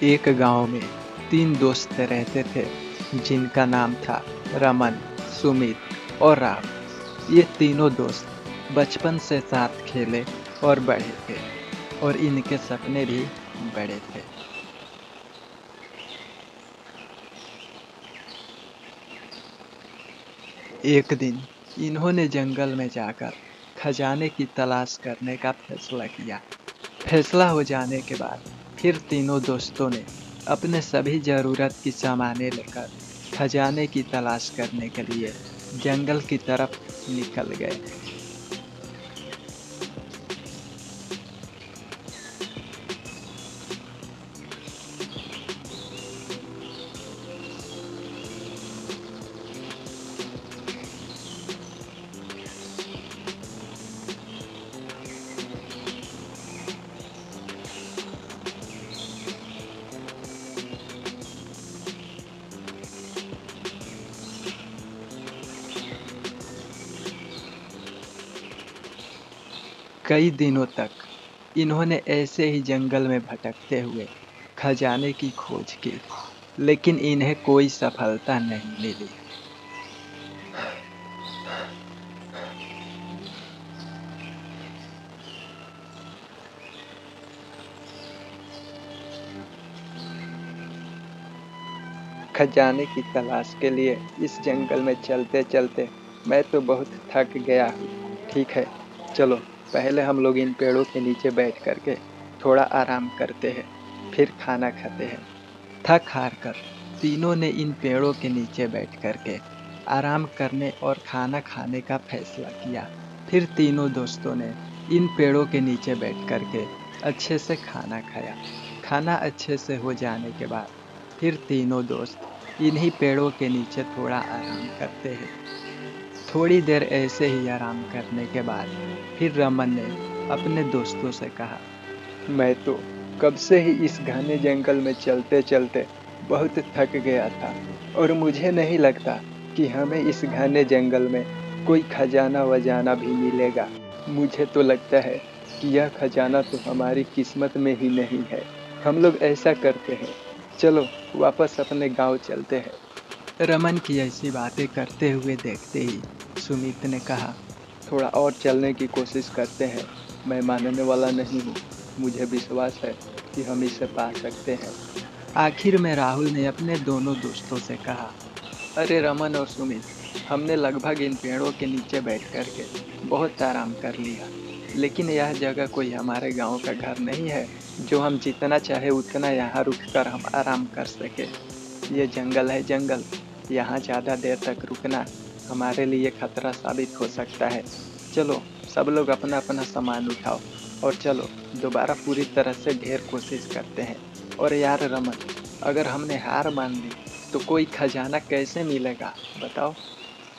एक गांव में तीन दोस्त रहते थे जिनका नाम था रमन, सुमित और राम। ये तीनों दोस्त बचपन से साथ खेले और बढ़े थे और इनके सपने भी बड़े थे। एक दिन इन्होंने जंगल में जाकर खजाने की तलाश करने का फैसला किया। फैसला हो जाने के बाद फिर तीनों दोस्तों ने अपने सभी जरूरत की सामानें लेकर खजाने की तलाश करने के लिए जंगल की तरफ निकल गए। कई दिनों तक इन्होंने ऐसे ही जंगल में भटकते हुए खजाने की खोज की, लेकिन इन्हें कोई सफलता नहीं मिली। खजाने की तलाश के लिए इस जंगल में चलते-चलते मैं तो बहुत थक गया हूँ। ठीक है, चलो पहले हम लोग इन पेड़ों के नीचे बैठ कर के थोड़ा आराम करते हैं, फिर खाना खाते हैं। थक हार कर तीनों ने इन पेड़ों के नीचे बैठ कर के आराम करने और खाना खाने का फैसला किया। फिर तीनों दोस्तों ने इन पेड़ों के नीचे बैठ कर के अच्छे से खाना खाया। खाना अच्छे से हो जाने के बाद फिर तीनों दोस्त इन्हीं पेड़ों के नीचे थोड़ा आराम करते हैं। थोड़ी देर ऐसे ही आराम करने के बाद फिर रमन ने अपने दोस्तों से कहा, मैं तो कब से ही इस घने जंगल में चलते-चलते बहुत थक गया था और मुझे नहीं लगता कि हमें इस घने जंगल में कोई खजाना-वजाना भी मिलेगा। मुझे तो लगता है कि यह खजाना तो हमारी किस्मत में ही नहीं है। हम लोग ऐसा करते हैं, चलो वापस अपने गाँव चलते हैं। रमन की ऐसी बातें करते हुए देखते ही सुमित ने कहा, थोड़ा और चलने की कोशिश करते हैं। मैं मानने वाला नहीं हूँ। मुझे विश्वास है कि हम इसे पा सकते हैं। आखिर में राहुल ने अपने दोनों दोस्तों से कहा, अरे रमन और सुमित, हमने लगभग इन पेड़ों के नीचे बैठ कर के बहुत आराम कर लिया, लेकिन यह जगह कोई हमारे गांव का घर नहीं है जो हम जितना चाहे उतना यहाँ रुक कर हम आराम कर सके। ये जंगल है जंगल, यहाँ ज़्यादा देर तक रुकना हमारे लिए खतरा साबित हो सकता है। चलो सब लोग अपना अपना सामान उठाओ और चलो दोबारा पूरी तरह से ढेर कोशिश करते हैं। और यार रमन, अगर हमने हार मान ली तो कोई खजाना कैसे मिलेगा बताओ।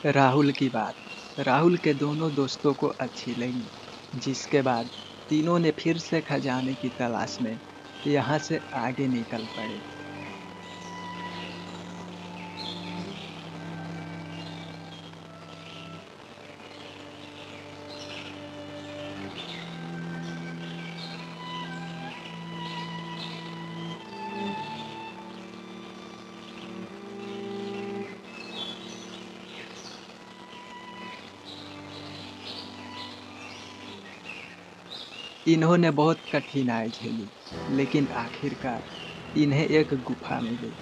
राहुल की बात राहुल के दोनों दोस्तों को अच्छी लगी, जिसके बाद तीनों ने फिर से खजाने की तलाश में यहाँ से आगे निकल पड़े। इन्होंने बहुत कठिनाई झेली, लेकिन आखिरकार इन्हें एक गुफा मिली।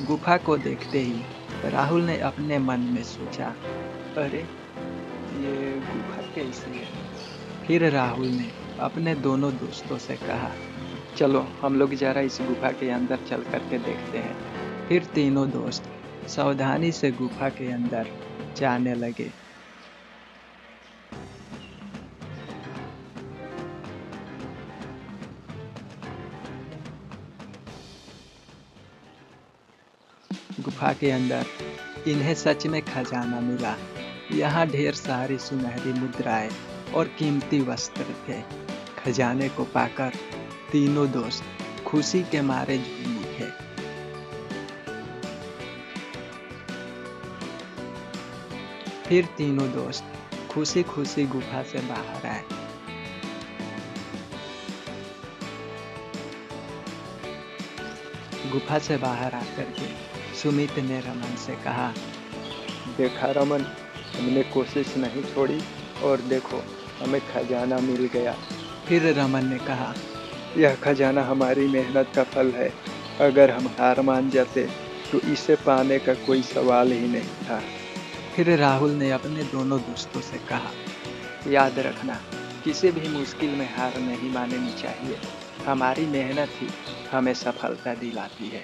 गुफा को देखते ही राहुल ने अपने मन में सोचा, अरे ये गुफा कैसी है। फिर राहुल ने अपने दोनों दोस्तों से कहा, चलो हम लोग जरा इस गुफा के अंदर चल करके देखते हैं। फिर तीनों दोस्त सावधानी से गुफा के अंदर जाने लगे। गुफा के अंदर इन्हें सच में खजाना मिला। यहाँ ढेर सारी सुनहरी मुद्राएं और कीमती वस्त्र थे। खजाने को पाकर तीनों दोस्त खुशी के मारे झूम उठे। फिर तीनों दोस्त खुशी खुशी गुफा से बाहर आए। गुफा से बाहर आकर के सुमित ने रमन से कहा, देखा रमन, हमने कोशिश नहीं छोड़ी और देखो हमें खजाना मिल गया। फिर रमन ने कहा, यह खजाना हमारी मेहनत का फल है। अगर हम हार मान जाते तो इसे पाने का कोई सवाल ही नहीं था। फिर राहुल ने अपने दोनों दोस्तों से कहा, याद रखना, किसी भी मुश्किल में हार नहीं माननी चाहिए। हमारी मेहनत ही हमें सफलता दिलाती है।